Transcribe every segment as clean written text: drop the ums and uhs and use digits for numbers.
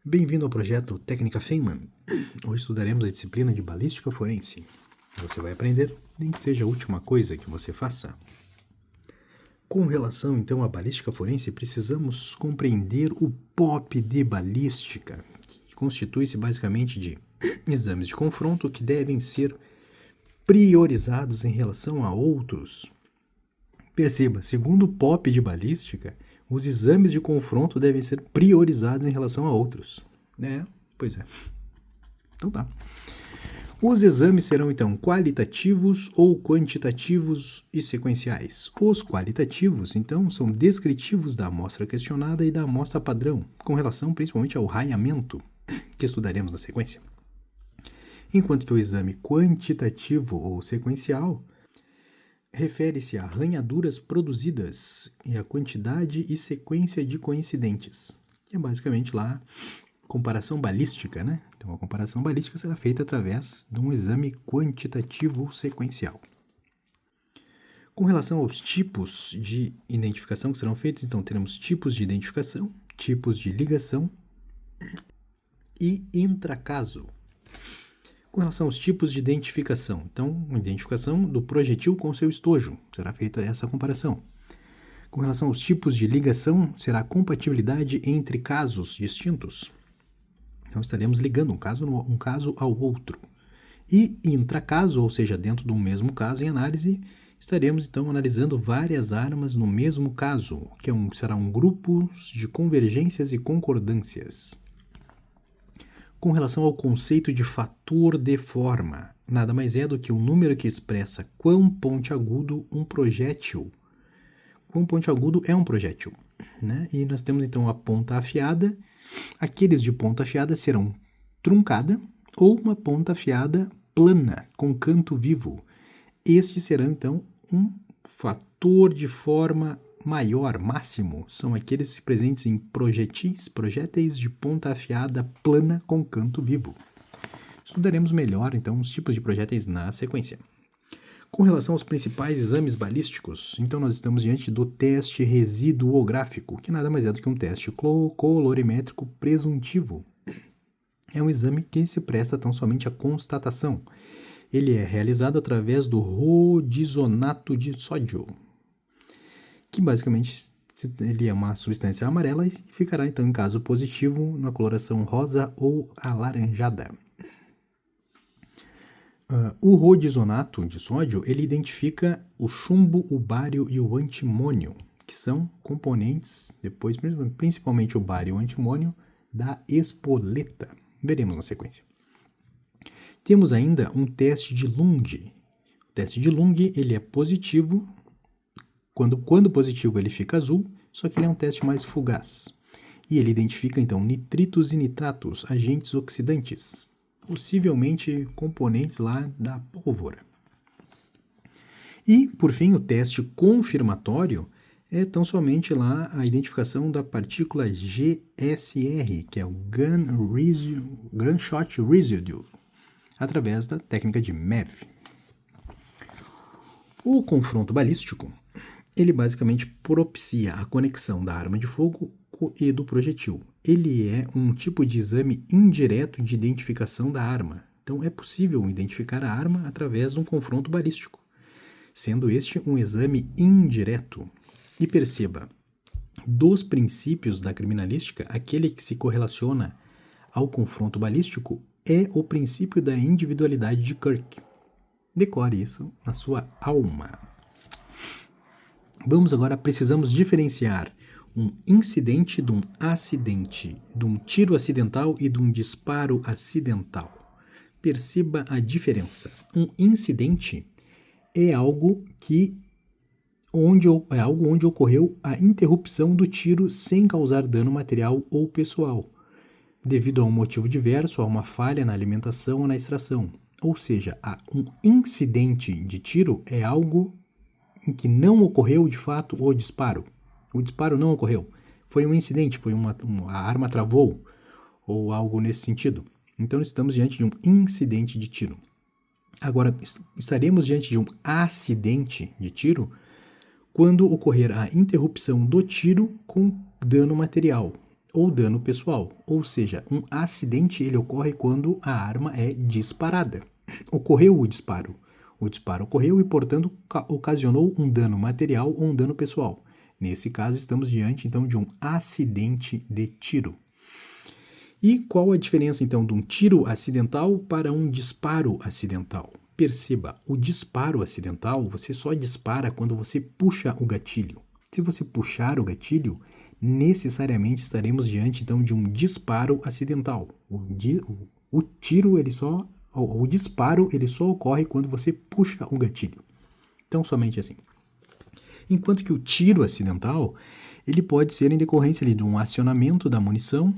Bem-vindo ao projeto Técnica Feynman. Hoje estudaremos a disciplina de balística forense. Você vai aprender, nem que seja a última coisa que você faça. Com relação, então, à balística forense, precisamos compreender o POP de balística, que constitui-se basicamente de exames de confronto que devem ser priorizados em relação a outros. Perceba, segundo o POP de balística, os exames de confronto devem ser priorizados em relação a outros. Pois é. Então tá. Os exames serão, então, qualitativos ou quantitativos e sequenciais. Os qualitativos, então, são descritivos da amostra questionada e da amostra padrão, com relação principalmente ao raiamento, que estudaremos na sequência. Enquanto que o exame quantitativo ou sequencial refere-se a arranhaduras produzidas e a quantidade e sequência de coincidentes, que é basicamente lá comparação balística, né? Então, a comparação balística será feita através de um exame quantitativo sequencial. Com relação aos tipos de identificação que serão feitos, então, teremos tipos de identificação, tipos de ligação e intracaso. Com relação aos tipos de identificação, então, a identificação do projetil com seu estojo, será feita essa comparação. Com relação aos tipos de ligação, será a compatibilidade entre casos distintos. Então, estaremos ligando um caso ao outro. E intracaso, ou seja, dentro do mesmo caso em análise, estaremos, então, analisando várias armas no mesmo caso, que será um grupo de convergências e concordâncias. Com relação ao conceito de fator de forma, nada mais é do que o número que expressa quão pontiagudo um projétil. Quão pontiagudo é um projétil, né? E nós temos então a ponta afiada. Aqueles de ponta afiada serão truncada ou uma ponta afiada plana, com canto vivo. Estes serão então um fator de forma maior, máximo, são aqueles presentes em projéteis de ponta afiada plana com canto vivo. Estudaremos melhor, então, os tipos de projéteis na sequência. Com relação aos principais exames balísticos, então nós estamos diante do teste residuográfico, que nada mais é do que um teste colorimétrico presuntivo. É um exame que se presta tão somente à constatação. Ele é realizado através do rodizonato de sódio, que basicamente ele é uma substância amarela e ficará, então, em caso positivo, na coloração rosa ou alaranjada. O rodizonato de sódio, ele identifica o chumbo, o bário e o antimônio, que são componentes, depois, principalmente o bário e o antimônio, da espoleta. Veremos na sequência. Temos ainda um teste de Lund. O teste de Lund, ele é positivo. Quando positivo, ele fica azul, só que ele é um teste mais fugaz. E ele identifica, então, nitritos e nitratos, agentes oxidantes, possivelmente componentes lá da pólvora. E, por fim, o teste confirmatório é tão somente lá a identificação da partícula GSR, que é o Gunshot Residue, através da técnica de MEV. O confronto balístico, ele basicamente propicia a conexão da arma de fogo e do projetil. Ele é um tipo de exame indireto de identificação da arma. Então, é possível identificar a arma através de um confronto balístico, sendo este um exame indireto. E perceba, dos princípios da criminalística, aquele que se correlaciona ao confronto balístico é o princípio da individualidade de Kirk. Decore isso na sua alma. Precisamos diferenciar um incidente de um acidente, de um tiro acidental e de um disparo acidental. Perceba a diferença. Um incidente é algo onde ocorreu a interrupção do tiro sem causar dano material ou pessoal, devido a um motivo diverso, a uma falha na alimentação ou na extração. Ou seja, um incidente de tiro é algo em que não ocorreu de fato o disparo. O disparo não ocorreu. Foi um incidente, a arma travou, ou algo nesse sentido. Então, estamos diante de um incidente de tiro. Agora, estaremos diante de um acidente de tiro quando ocorrer a interrupção do tiro com dano material, ou dano pessoal. Ou seja, um acidente ele ocorre quando a arma é disparada. Ocorreu o disparo. O disparo ocorreu e, portanto, ocasionou um dano material ou um dano pessoal. Nesse caso, estamos diante, então, de um acidente de tiro. E qual a diferença, então, de um tiro acidental para um disparo acidental? Perceba, o disparo acidental, você só dispara quando você puxa o gatilho. Se você puxar o gatilho, necessariamente estaremos diante, então, de um disparo acidental. O disparo, ele só ocorre quando você puxa o gatilho. Então, somente assim. Enquanto que o tiro acidental, ele pode ser em decorrência ali, de um acionamento da munição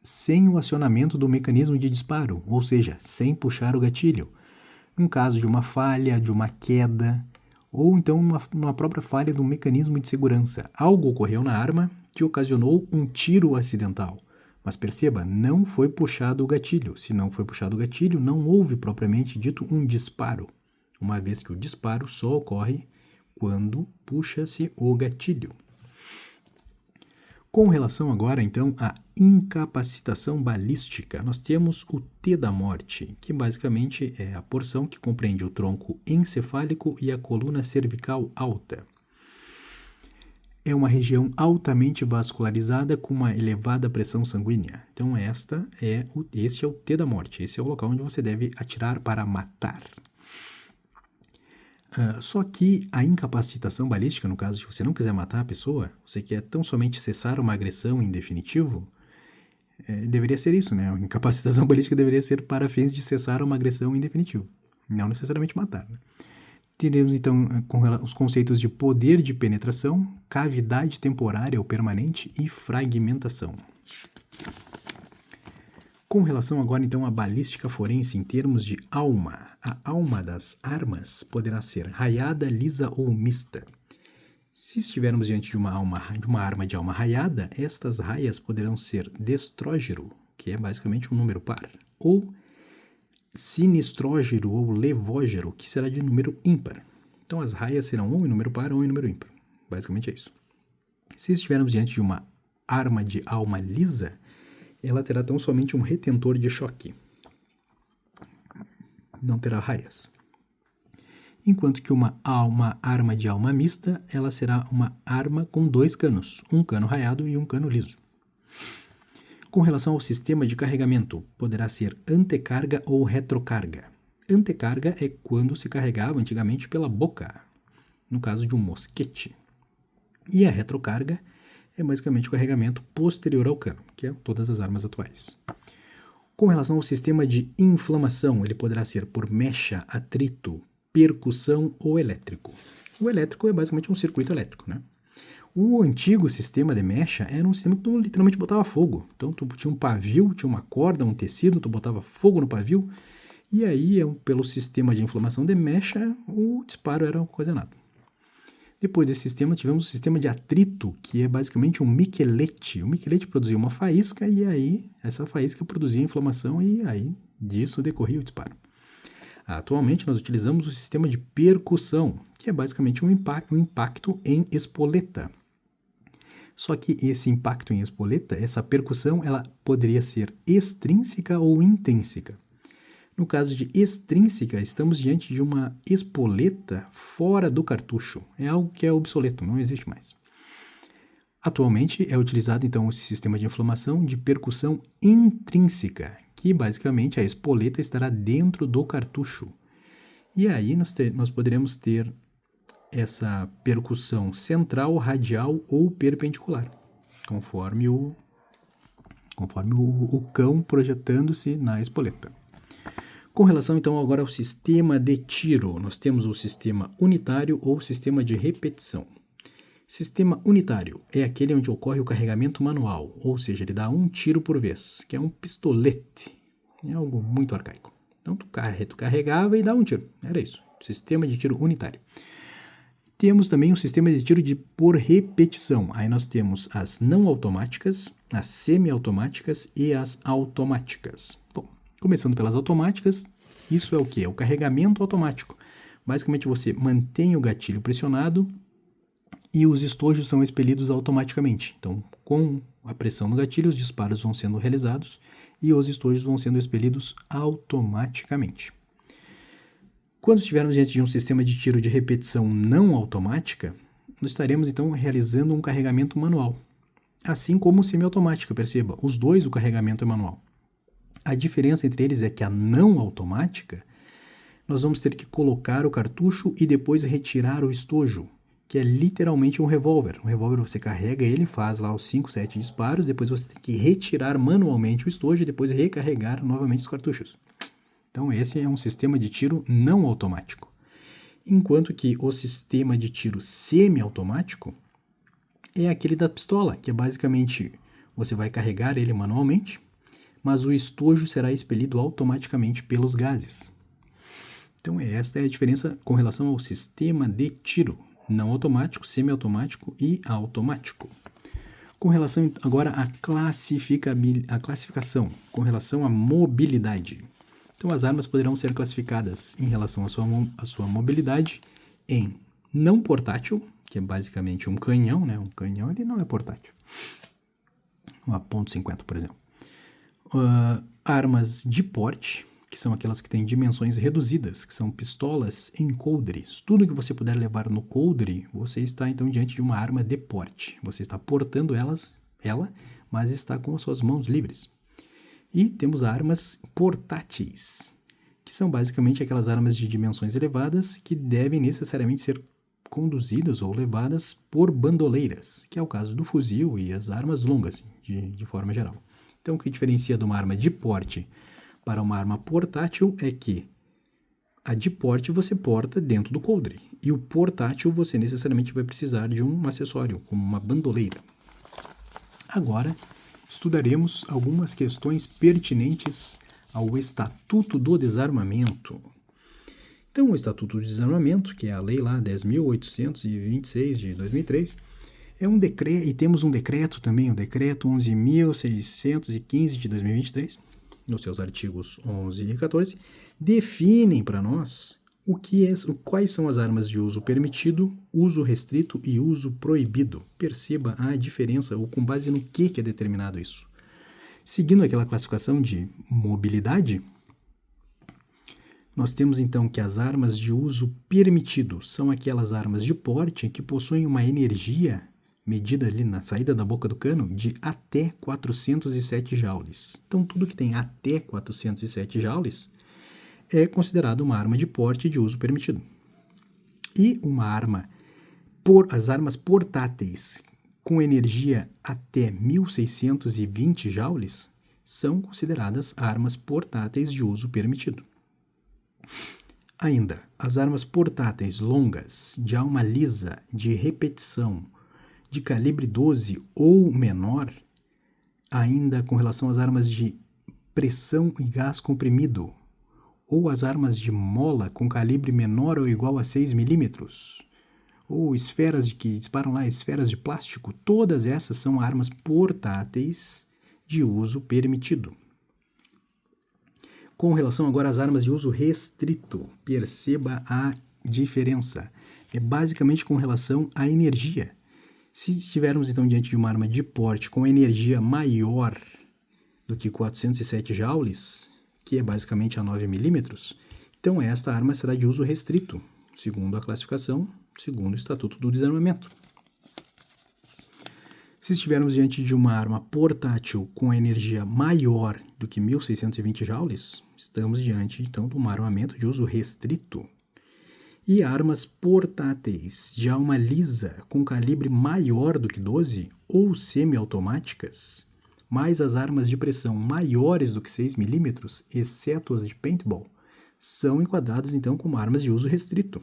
sem o acionamento do mecanismo de disparo, ou seja, sem puxar o gatilho. No caso de uma falha, de uma queda, ou então uma própria falha do mecanismo de segurança. Algo ocorreu na arma que ocasionou um tiro acidental. Mas perceba, não foi puxado o gatilho. Se não foi puxado o gatilho, não houve propriamente dito um disparo, uma vez que o disparo só ocorre quando puxa-se o gatilho. Com relação agora, então, à incapacitação balística, nós temos o T da morte, que basicamente é a porção que compreende o tronco encefálico e a coluna cervical alta. É uma região altamente vascularizada com uma elevada pressão sanguínea. Então, este é o T da morte, esse é o local onde você deve atirar para matar. Só que a incapacitação balística, no caso de você não quiser matar a pessoa, você quer tão somente cessar uma agressão em definitivo, deveria ser isso, né? A incapacitação balística deveria ser para fins de cessar uma agressão em definitivo, não necessariamente matar, né? Teremos, então, os conceitos de poder de penetração, cavidade temporária ou permanente e fragmentação. Com relação agora, então, à balística forense em termos de alma, a alma das armas poderá ser raiada, lisa ou mista. Se estivermos diante de uma arma de alma raiada, estas raias poderão ser destrógero, que é basicamente um número par, ou sinistrógero ou levógero, que será de número ímpar. Então, as raias serão ou em número par ou em número ímpar. Basicamente é isso. Se estivermos diante de uma arma de alma lisa, ela terá tão somente um retentor de choque. Não terá raias. Enquanto que uma arma de alma mista, ela será uma arma com dois canos, um cano raiado e um cano liso. Com relação ao sistema de carregamento, poderá ser antecarga ou retrocarga. Antecarga é quando se carregava antigamente pela boca, no caso de um mosquete. E a retrocarga é basicamente o carregamento posterior ao cano, que é todas as armas atuais. Com relação ao sistema de inflamação, ele poderá ser por mecha, atrito, percussão ou elétrico. O elétrico é basicamente um circuito elétrico, né? O antigo sistema de mecha era um sistema que tu literalmente botava fogo. Então, tu tinha um pavio, tinha uma corda, um tecido, tu botava fogo no pavio, e aí, pelo sistema de inflamação de mecha, o disparo era uma coisa nada. Depois desse sistema, tivemos o sistema de atrito, que é basicamente um miquelete. O miquelete produzia uma faísca, e aí, essa faísca produzia inflamação, e aí, disso decorria o disparo. Atualmente, nós utilizamos o sistema de percussão, que é basicamente um impacto em espoleta. Só que esse impacto em espoleta, essa percussão, ela poderia ser extrínseca ou intrínseca. No caso de extrínseca, estamos diante de uma espoleta fora do cartucho. É algo que é obsoleto, não existe mais. Atualmente é utilizado então esse sistema de inflamação de percussão intrínseca, que basicamente a espoleta estará dentro do cartucho. E aí nós poderemos ter essa percussão central, radial ou perpendicular, conforme o cão projetando-se na espoleta. Com relação, então, agora ao sistema de tiro, nós temos o sistema unitário ou sistema de repetição. Sistema unitário é aquele onde ocorre o carregamento manual, ou seja, ele dá um tiro por vez, que é um pistolete. É algo muito arcaico. Então, tu carregava e dá um tiro. Era isso. Sistema de tiro unitário. Temos também um sistema de tiro por repetição. Aí nós temos as não automáticas, as semiautomáticas e as automáticas. Bom, começando pelas automáticas, isso é o quê? É o carregamento automático. Basicamente, você mantém o gatilho pressionado e os estojos são expelidos automaticamente. Então, com a pressão no gatilho, os disparos vão sendo realizados e os estojos vão sendo expelidos automaticamente. Quando estivermos diante de um sistema de tiro de repetição não automática, nós estaremos então realizando um carregamento manual. Assim como semiautomática, perceba, os dois o carregamento é manual. A diferença entre eles é que a não automática, nós vamos ter que colocar o cartucho e depois retirar o estojo, que é literalmente um revólver. Um revólver você carrega ele, faz lá os 5, 7 disparos, depois você tem que retirar manualmente o estojo e depois recarregar novamente os cartuchos. Então esse é um sistema de tiro não automático. Enquanto que o sistema de tiro semiautomático é aquele da pistola, que é basicamente você vai carregar ele manualmente, mas o estojo será expelido automaticamente pelos gases. Então esta é a diferença com relação ao sistema de tiro não automático, semiautomático e automático. Com relação agora à classificação, com relação à mobilidade. Então as armas poderão ser classificadas em relação à sua mobilidade em não portátil, que é basicamente um canhão, né? Um canhão ele não é portátil. Uma .50, por exemplo. Armas de porte, que são aquelas que têm dimensões reduzidas, que são pistolas em coldre. Tudo que você puder levar no coldre, você está então diante de uma arma de porte. Você está portando ela, mas está com as suas mãos livres. E temos armas portáteis, que são basicamente aquelas armas de dimensões elevadas que devem necessariamente ser conduzidas ou levadas por bandoleiras, que é o caso do fuzil e as armas longas, de forma geral. Então, o que diferencia de uma arma de porte para uma arma portátil é que a de porte você porta dentro do coldre, e o portátil você necessariamente vai precisar de um acessório, como uma bandoleira. Agora, estudaremos algumas questões pertinentes ao Estatuto do Desarmamento. Então, o Estatuto do Desarmamento, que é a lei lá 10.826 de 2003, é um decreto, e temos um decreto também, o decreto 11.615 de 2023, nos seus artigos 11 e 14, definem para nós quais são as armas de uso permitido, uso restrito e uso proibido. Perceba a diferença, ou com base no que é determinado isso. Seguindo aquela classificação de mobilidade, nós temos então que as armas de uso permitido são aquelas armas de porte que possuem uma energia medida ali na saída da boca do cano de até 407 joules. Então tudo que tem até 407 joules é considerado uma arma de porte de uso permitido. E as armas portáteis com energia até 1.620 joules são consideradas armas portáteis de uso permitido. Ainda, as armas portáteis longas, de alma lisa, de repetição, de calibre 12 ou menor, ainda com relação às armas de pressão e gás comprimido, ou as armas de mola com calibre menor ou igual a 6 milímetros, ou esferas que disparam lá, esferas de plástico, todas essas são armas portáteis de uso permitido. Com relação agora às armas de uso restrito, perceba a diferença. É basicamente com relação à energia. Se estivermos então diante de uma arma de porte com energia maior do que 407 joules, que é basicamente a 9 milímetros, então esta arma será de uso restrito, segundo a classificação, segundo o Estatuto do Desarmamento. Se estivermos diante de uma arma portátil com energia maior do que 1.620 joules, estamos diante então de um armamento de uso restrito. E armas portáteis de alma lisa com calibre maior do que 12 ou semiautomáticas, mais as armas de pressão maiores do que 6 milímetros, exceto as de paintball, são enquadradas então como armas de uso restrito.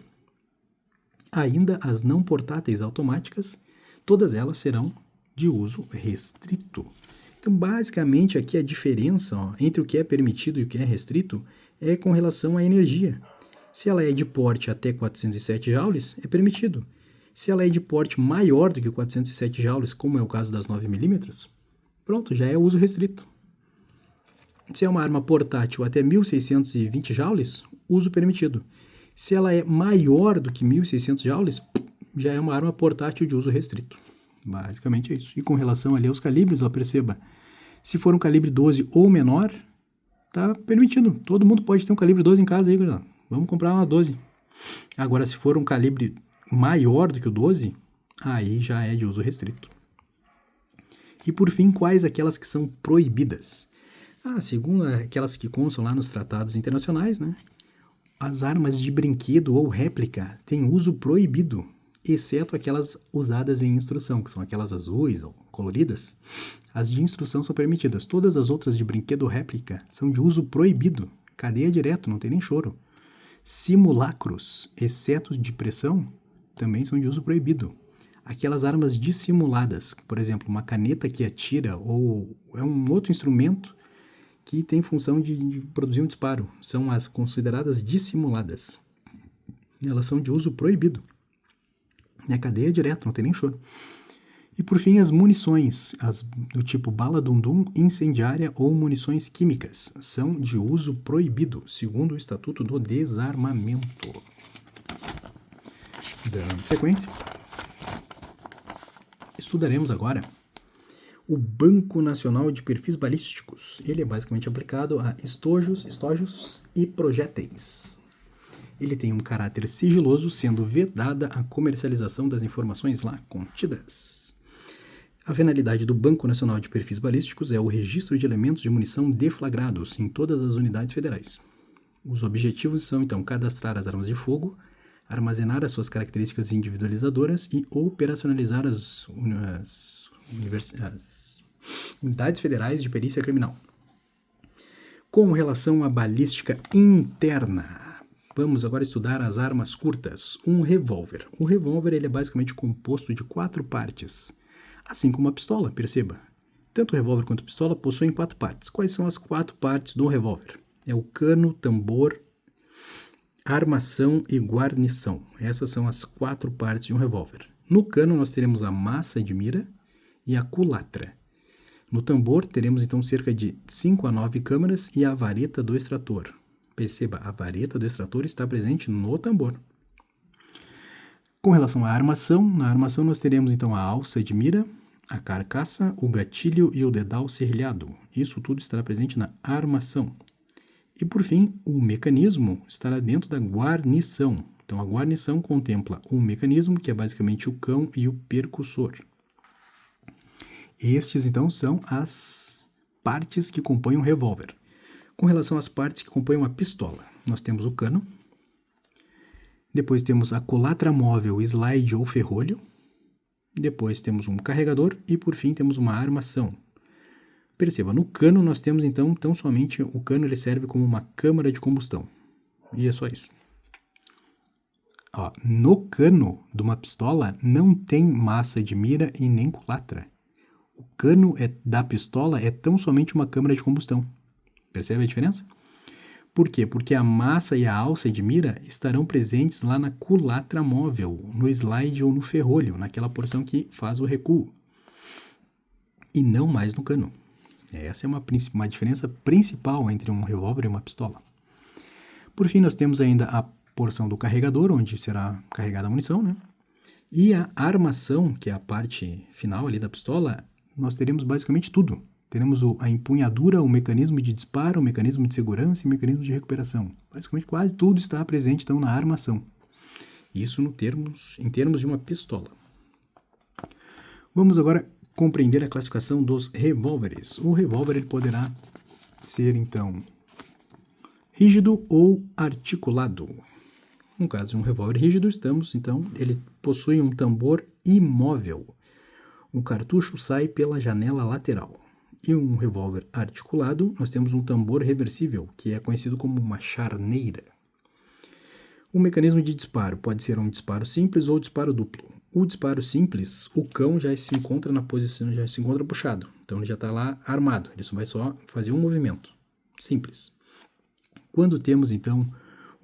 Ainda as não portáteis automáticas, todas elas serão de uso restrito. Então, basicamente, aqui a diferença entre o que é permitido e o que é restrito é com relação à energia. Se ela é de porte até 407 joules, é permitido. Se ela é de porte maior do que 407 joules, como é o caso das 9 milímetros, pronto, já é uso restrito. Se é uma arma portátil até 1.620 joules, uso permitido. Se ela é maior do que 1.600 joules, já é uma arma portátil de uso restrito. Basicamente é isso. E com relação ali aos calibres, ó, perceba, se for um calibre 12 ou menor, tá permitido. Todo mundo pode ter um calibre 12 em casa aí, galera. Vamos comprar uma 12. Agora, se for um calibre maior do que o 12, aí já é de uso restrito. E por fim, quais aquelas que são proibidas? Segundo aquelas que constam lá nos tratados internacionais, né? As armas de brinquedo ou réplica têm uso proibido, exceto aquelas usadas em instrução, que são aquelas azuis ou coloridas. As de instrução são permitidas. Todas as outras de brinquedo ou réplica são de uso proibido. Cadeia direto, não tem nem choro. Simulacros, exceto de pressão, também são de uso proibido. Aquelas armas dissimuladas, por exemplo, uma caneta que atira ou é um outro instrumento que tem função de produzir um disparo, são as consideradas dissimuladas. Elas são de uso proibido. É cadeia direto, não tem nem choro. E por fim, as munições, as do tipo bala dum-dum, incendiária ou munições químicas, são de uso proibido, segundo o Estatuto do Desarmamento. Dando sequência, estudaremos agora o Banco Nacional de Perfis Balísticos. Ele é basicamente aplicado a estojos e projéteis. Ele tem um caráter sigiloso, sendo vedada a comercialização das informações lá contidas. A finalidade do Banco Nacional de Perfis Balísticos é o registro de elementos de munição deflagrados em todas as unidades federais. Os objetivos são, então, cadastrar as armas de fogo, armazenar as suas características individualizadoras e operacionalizar as unidades federais de perícia criminal. Com relação à balística interna, vamos agora estudar as armas curtas. Um revólver. O revólver ele é basicamente composto de 4 partes, assim como a pistola, perceba. Tanto o revólver quanto a pistola possuem 4 partes. Quais são as 4 partes do revólver? É o cano, tambor, armação e guarnição. Essas são as 4 partes de um revólver. No cano nós teremos a massa de mira e a culatra. No tambor teremos então cerca de 5 a 9 câmaras e a vareta do extrator. Perceba, a vareta do extrator está presente no tambor. Com relação à armação, na armação nós teremos então a alça de mira, a carcaça, o gatilho e o dedal serrilhado. Isso tudo estará presente na armação. E por fim, o mecanismo estará dentro da guarnição. Então a guarnição contempla o mecanismo, que é basicamente o cão e o percussor. Estes então são as partes que compõem um revólver. Com relação às partes que compõem uma pistola, nós temos o cano, depois temos a culatra móvel, slide ou ferrolho, depois temos um carregador e por fim temos uma armação. Perceba, no cano nós temos então tão somente o cano ele serve como uma câmara de combustão. E é só isso. No cano de uma pistola não tem massa de mira e nem culatra. O cano da pistola é tão somente uma câmara de combustão. Percebe a diferença? Por quê? Porque a massa e a alça de mira estarão presentes lá na culatra móvel, no slide ou no ferrolho, naquela porção que faz o recuo. E não mais no cano. Essa é uma diferença principal entre um revólver e uma pistola. Por fim, nós temos ainda a porção do carregador, onde será carregada a munição, né? E a armação, que é a parte final ali da pistola, nós teremos basicamente tudo. Teremos a empunhadura, o mecanismo de disparo, o mecanismo de segurança e o mecanismo de recuperação. Basicamente quase tudo está presente então na armação. Isso em termos de uma pistola. Vamos agora compreender a classificação dos revólveres. O revólver ele poderá ser então rígido ou articulado. No caso de um revólver rígido, ele possui um tambor imóvel. O cartucho sai pela janela lateral. E um revólver articulado, nós temos um tambor reversível, que é conhecido como uma charneira. O mecanismo de disparo pode ser um disparo simples ou disparo duplo. O disparo simples, o cão já se encontra na posição, já se encontra puxado. Então ele já está lá armado, ele só vai fazer um movimento simples. Quando temos então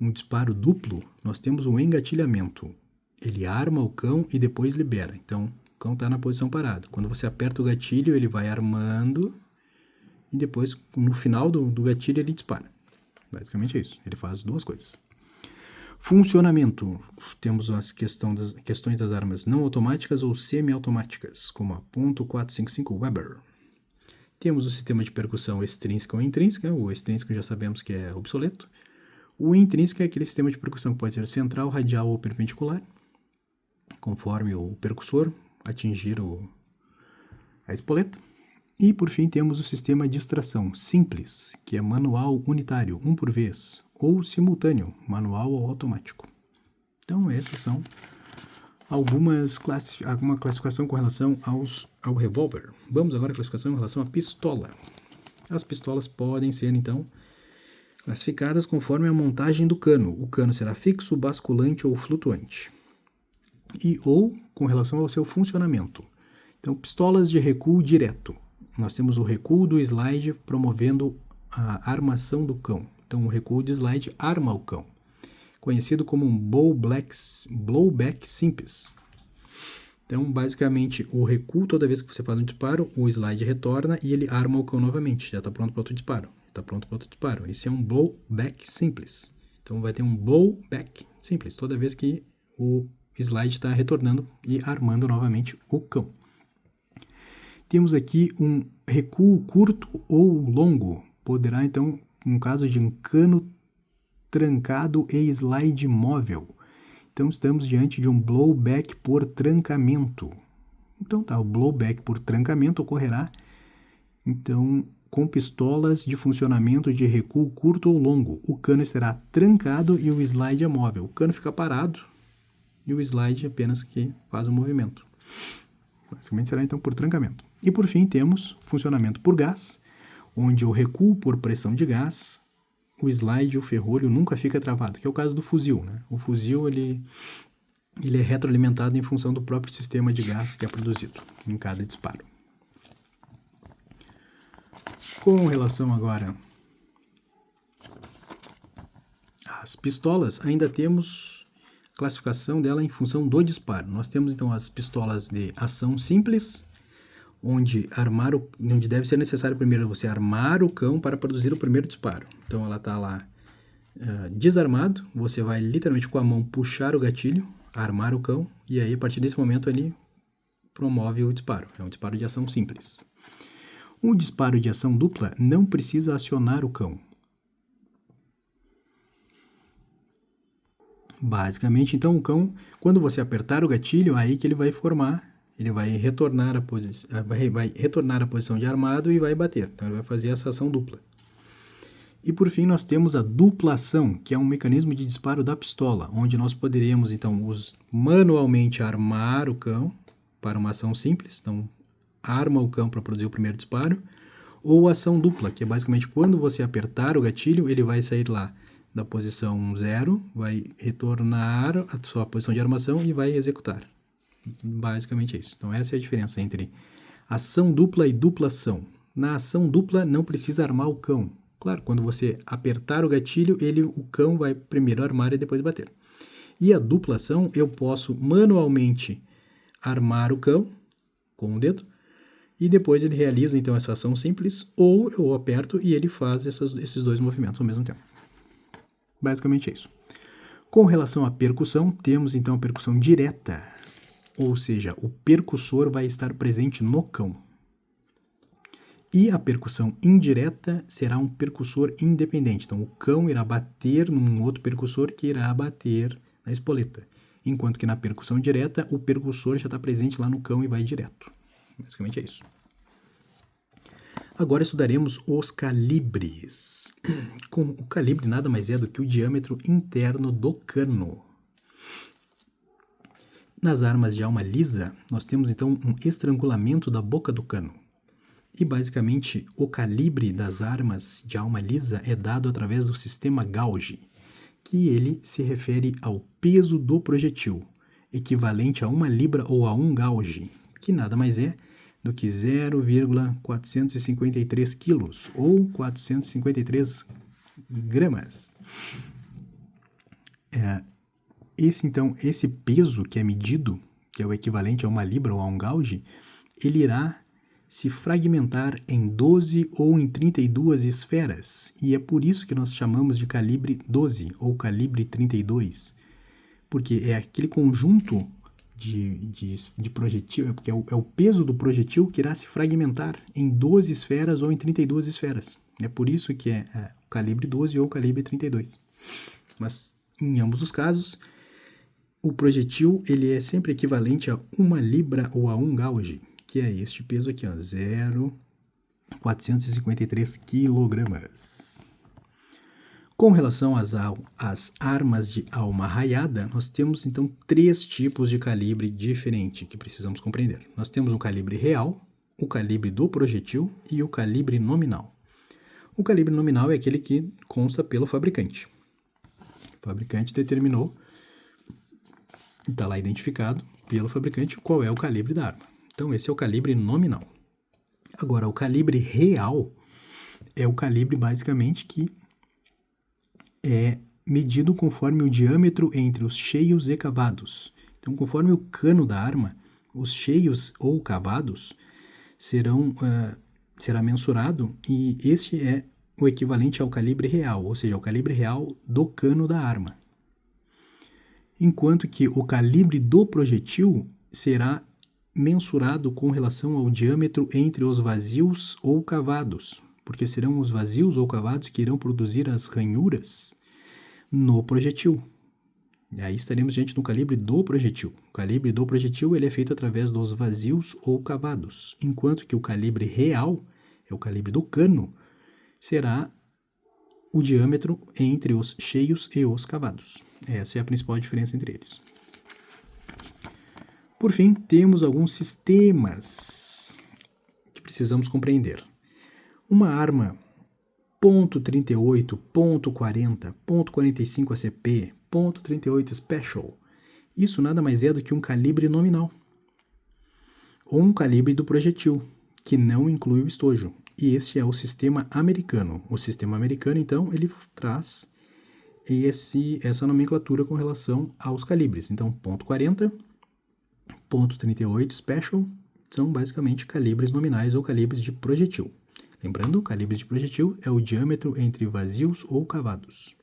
um disparo duplo, nós temos um engatilhamento. Ele arma o cão e depois libera. Então o cão está na posição parado. Quando você aperta o gatilho, ele vai armando e depois, no final do gatilho, ele dispara. Basicamente é isso. Ele faz 2 coisas. Funcionamento. Temos as questões das armas não automáticas ou semi-automáticas, como a .455 Weber. Temos o sistema de percussão extrínseca ou intrínseca. O extrínseco já sabemos que é obsoleto. O intrínseco é aquele sistema de percussão que pode ser central, radial ou perpendicular, conforme o percussor atingir a espoleta. E, por fim, temos o sistema de extração simples, que é manual unitário, um por vez, ou simultâneo, manual ou automático. Então, essas são alguma classificação com relação ao revólver. Vamos agora à classificação em relação à pistola. As pistolas podem ser, então, classificadas conforme a montagem do cano. O cano será fixo, basculante ou flutuante. Ou com relação ao seu funcionamento. Então, pistolas de recuo direto. Nós temos o recuo do slide promovendo a armação do cão. Então, o recuo de slide arma o cão, conhecido como um blowback simples. Então, basicamente, o recuo, toda vez que você faz um disparo, o slide retorna e ele arma o cão novamente. Já está pronto para outro disparo. Esse é um blowback simples. Então, vai ter um blowback simples, toda vez que o slide está retornando e armando novamente o cão. Temos aqui um recuo curto ou longo. Poderá, então, no caso de um cano trancado e slide móvel. Então, estamos diante de um blowback por trancamento. Então, o blowback por trancamento ocorrerá, então, com pistolas de funcionamento de recuo curto ou longo. O cano estará trancado e o slide é móvel. O cano fica parado e o slide apenas que faz o movimento. Basicamente será, então, por trancamento. E, por fim, temos funcionamento por gás, onde o recuo por pressão de gás, o slide e o ferrolho nunca fica travado, que é o caso do fuzil, né? O fuzil, ele é retroalimentado em função do próprio sistema de gás que é produzido em cada disparo. Com relação agora às pistolas, ainda temos classificação dela em função do disparo. Nós temos, então, as pistolas de ação simples, onde deve ser necessário primeiro você armar o cão para produzir o primeiro disparo. Então, ela está lá desarmado, você vai literalmente com a mão puxar o gatilho, armar o cão, e aí, a partir desse momento, ele promove o disparo. É um disparo de ação simples. O disparo de ação dupla não precisa acionar o cão. Basicamente, então, o cão, quando você apertar o gatilho, aí que ele vai vai retornar a posição de armado e vai bater. Então, ele vai fazer essa ação dupla. E, por fim, nós temos a duplação, que é um mecanismo de disparo da pistola, onde nós poderíamos, então, manualmente armar o cão para uma ação simples. Então, arma o cão para produzir o primeiro disparo. Ou ação dupla, que é basicamente quando você apertar o gatilho, ele vai sair lá da posição 0, vai retornar a sua posição de armação e vai executar. Basicamente é isso. Então, essa é a diferença entre ação dupla e duplação. Na ação dupla, não precisa armar o cão. Claro, quando você apertar o gatilho, o cão vai primeiro armar e depois bater. E a duplação, eu posso manualmente armar o cão com o dedo, e depois ele realiza, então, essa ação simples, ou eu aperto e ele faz esses dois movimentos ao mesmo tempo. Basicamente é isso. Com relação à percussão, temos, então, a percussão direta, ou seja, o percussor vai estar presente no cão. E a percussão indireta será um percussor independente. Então, o cão irá bater num outro percussor que irá bater na espoleta. Enquanto que na percussão direta, o percussor já está presente lá no cão e vai direto. Basicamente é isso. Agora estudaremos os calibres. O calibre nada mais é do que o diâmetro interno do cano. Nas armas de alma lisa, nós temos então um estrangulamento da boca do cano. E basicamente o calibre das armas de alma lisa é dado através do sistema Gauge, que ele se refere ao peso do projetil, equivalente a 1 libra ou a 1 gauge, que nada mais é do que 0,453 quilos ou 453 gramas. Esse peso que é medido, que é o equivalente a 1 libra ou a 1 gauge, ele irá se fragmentar em 12 ou em 32 esferas, e é por isso que nós chamamos de calibre 12 ou calibre 32, porque é aquele conjunto de projetil, porque é o peso do projetil que irá se fragmentar em 12 esferas ou em 32 esferas. É por isso que é o calibre 12 ou calibre 32. Mas, em ambos os casos, o projetil ele é sempre equivalente a 1 libra ou a 1 gauge, que é este peso aqui, ó, 0,453 quilogramas. Com relação às armas de alma raiada, nós temos então 3 tipos de calibre diferente que precisamos compreender. Nós temos o calibre real, o calibre do projetil e o calibre nominal. O calibre nominal é aquele que consta pelo fabricante. O fabricante determinou, está lá identificado pelo fabricante qual é o calibre da arma. Então, esse é o calibre nominal. Agora, o calibre real é o calibre, basicamente, que é medido conforme o diâmetro entre os cheios e cavados. Então, conforme o cano da arma, os cheios ou cavados será mensurado e este é o equivalente ao calibre real, ou seja, o calibre real do cano da arma. Enquanto que o calibre do projetil será mensurado com relação ao diâmetro entre os vazios ou cavados, porque serão os vazios ou cavados que irão produzir as ranhuras no projetil. E aí estaremos diante do calibre do projetil. O calibre do projetil ele é feito através dos vazios ou cavados, enquanto que o calibre real, é o calibre do cano, será o diâmetro entre os cheios e os cavados. Essa é a principal diferença entre eles. Por fim, temos alguns sistemas que precisamos compreender. Uma arma .38, .40, .45 ACP, .38 Special, isso nada mais é do que um calibre nominal, ou um calibre do projetil, que não inclui o estojo. E este é o sistema americano. O sistema americano, então, ele traz essa nomenclatura com relação aos calibres. Então, .40, .38 Special são basicamente calibres nominais ou calibres de projetil. Lembrando, calibres de projetil é o diâmetro entre vazios ou cavados.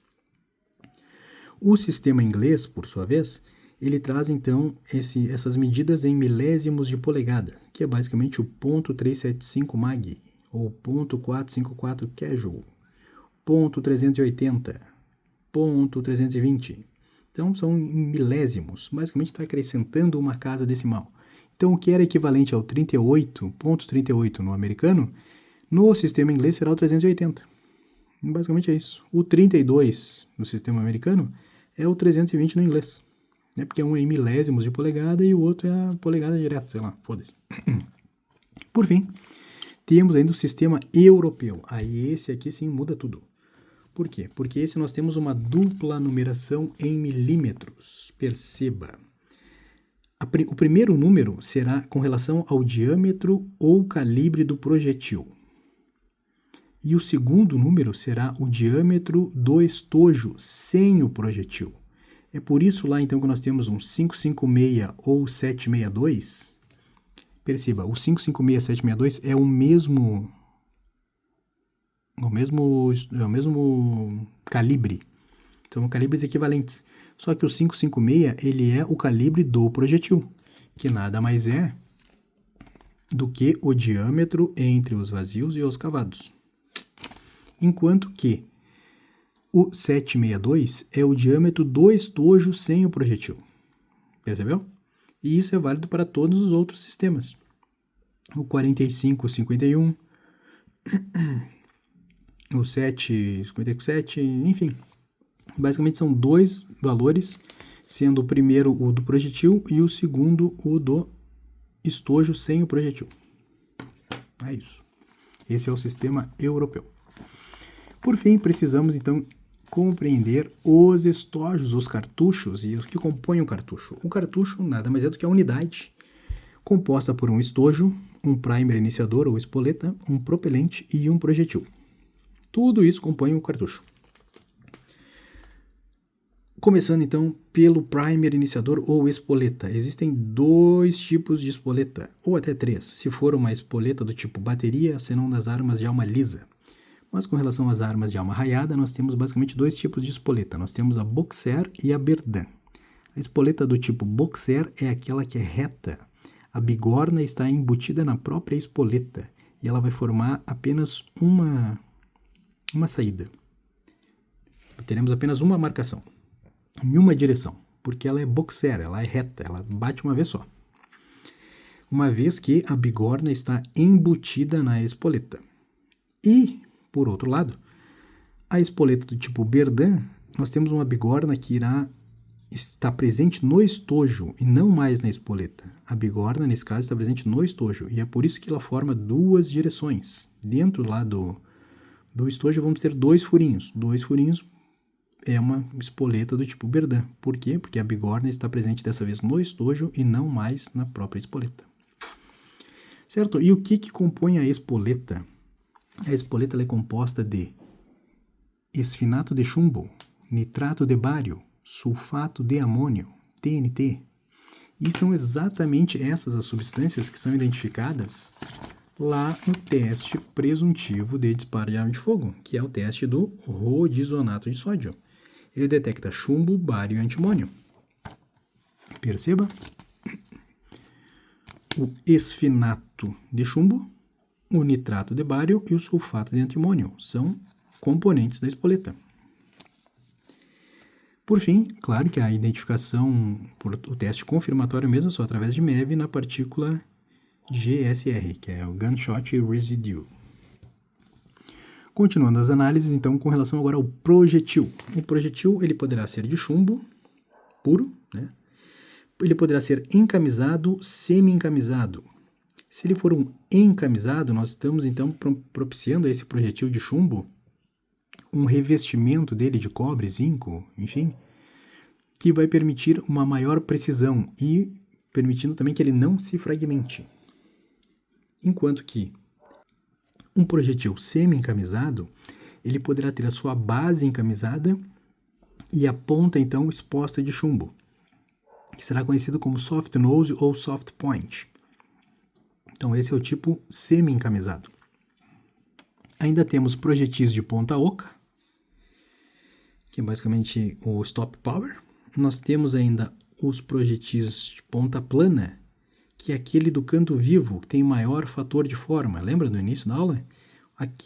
O sistema inglês, por sua vez, ele traz então essas medidas em milésimos de polegada, que é basicamente o .375 mag, ou .454 casual, .380, .320. Então, são em milésimos. Basicamente, está acrescentando uma casa decimal. Então, o que era equivalente ao 38 no americano, no sistema inglês será o 380. Basicamente é isso. O 32 no sistema americano é o 320 no inglês. Porque um é em milésimos de polegada e o outro é a polegada direta, sei lá, foda-se. Por fim, temos ainda o sistema europeu. Aí esse aqui sim muda tudo. Por quê? Porque esse nós temos uma dupla numeração em milímetros. Perceba. O primeiro número será com relação ao diâmetro ou calibre do projetil. E o segundo número será o diâmetro do estojo sem o projetil. É por isso lá então que nós temos um 556 ou 762. Perceba, o 556 e 762 é o mesmo calibre. São calibres equivalentes. Só que o 556 ele é o calibre do projetil, que nada mais é do que o diâmetro entre os vazios e os cavados. Enquanto que o 762 é o diâmetro do estojo sem o projetil. Percebeu? E isso é válido para todos os outros sistemas. O 4551, o 757, enfim. Basicamente são dois valores, sendo o primeiro o do projetil e o segundo o do estojo sem o projetil. É isso. Esse é o sistema europeu. Por fim, precisamos então compreender os estojos, os cartuchos e o que compõe o cartucho. O cartucho nada mais é do que a unidade composta por um estojo, um primer iniciador ou espoleta, um propelente e um projetil. Tudo isso compõe o cartucho. Começando então pelo primer, iniciador ou espoleta. Existem 2 tipos de espoleta, ou até 3, se for uma espoleta do tipo bateria, senão das armas de alma lisa. Mas com relação às armas de alma raiada, nós temos basicamente 2 tipos de espoleta. Nós temos a Boxer e a Berdan. A espoleta do tipo Boxer é aquela que é reta. A bigorna está embutida na própria espoleta e ela vai formar apenas uma saída. Teremos apenas uma marcação, em uma direção, porque ela é Boxer, ela é reta, ela bate uma vez só. Uma vez que a bigorna está embutida na espoleta. E, por outro lado, a espoleta do tipo Berdan, nós temos uma bigorna que irá estar presente no estojo e não mais na espoleta. A bigorna, nesse caso, está presente no estojo e é por isso que ela forma 2 direções. Dentro lá do estojo vamos ter 2 furinhos. 2 furinhos é uma espoleta do tipo Berdan. Por quê? Porque a bigorna está presente dessa vez no estojo e não mais na própria espoleta. Certo? E o que compõe a espoleta? A espoleta é composta de esfinato de chumbo, nitrato de bário, sulfato de amônio, TNT. E são exatamente essas as substâncias que são identificadas lá no teste presuntivo de disparo de arma de fogo, que é o teste do rodizonato de sódio. Ele detecta chumbo, bário e antimônio. Perceba, o esfinato de chumbo, o nitrato de bário e o sulfato de antimônio são componentes da espoleta. Por fim, claro que a identificação por o teste confirmatório mesmo só através de MEV na partícula GSR, que é o Gunshot Residue. Continuando as análises, então, com relação agora ao projetil. O projetil ele poderá ser de chumbo puro, né? Ele poderá ser encamisado, semi-encamisado. Se ele for um encamisado, nós estamos então propiciando a esse projetil de chumbo um revestimento dele de cobre, zinco, enfim, que vai permitir uma maior precisão e permitindo também que ele não se fragmente. Enquanto que um projetil semi-encamisado, ele poderá ter a sua base encamisada e a ponta então exposta de chumbo, que será conhecido como soft nose ou soft point. Então esse é o tipo semi-encamisado. Ainda temos projetis de ponta oca, que é basicamente o stop power. Nós temos ainda os projetis de ponta plana, que é aquele do canto vivo, que tem maior fator de forma. Lembra no início da aula?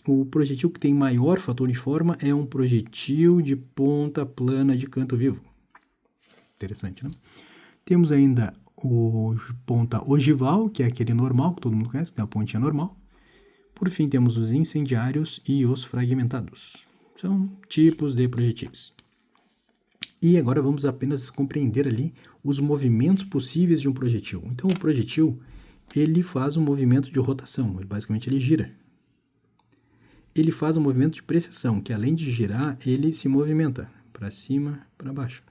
O projetil que tem maior fator de forma é um projetil de ponta plana de canto vivo. Interessante, né? Temos ainda o ponta ogival, que é aquele normal, que todo mundo conhece, que tem a pontinha normal. Por fim, temos os incendiários e os fragmentados. São tipos de projetis. E agora vamos apenas compreender ali os movimentos possíveis de um projetil. Então, o projetil, ele faz um movimento de rotação, basicamente ele gira. Ele faz um movimento de precessão, que além de girar, ele se movimenta para cima, para baixo.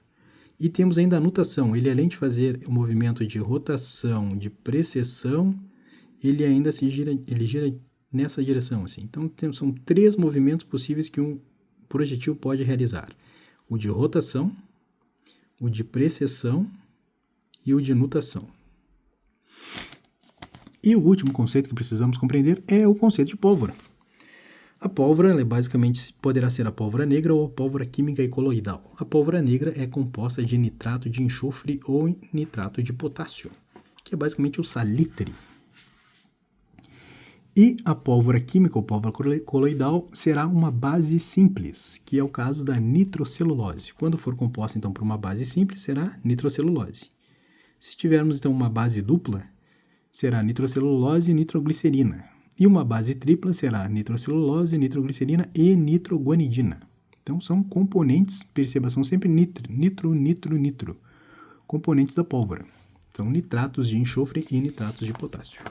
E temos ainda a nutação, ele além de fazer o movimento de rotação, de precessão, ele ainda ele gira nessa direção, assim. Então, são 3 movimentos possíveis que um projetil pode realizar. O de rotação, o de precessão e o de nutação. E o último conceito que precisamos compreender é o conceito de pólvora. A pólvora, ela basicamente poderá ser a pólvora negra ou a pólvora química e coloidal. A pólvora negra é composta de nitrato de enxofre ou nitrato de potássio, que é basicamente o salitre. E a pólvora química ou pólvora coloidal será uma base simples, que é o caso da nitrocelulose. Quando for composta, então, por uma base simples, será nitrocelulose. Se tivermos, então, uma base dupla, será nitrocelulose e nitroglicerina. E uma base tripla será nitrocelulose, nitroglicerina e nitroguanidina. Então, são componentes, perceba, são sempre nitro, componentes da pólvora. São nitratos de enxofre e nitratos de potássio.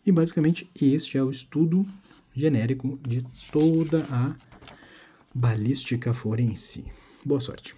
E, basicamente, este é o estudo genérico de toda a balística forense. Boa sorte!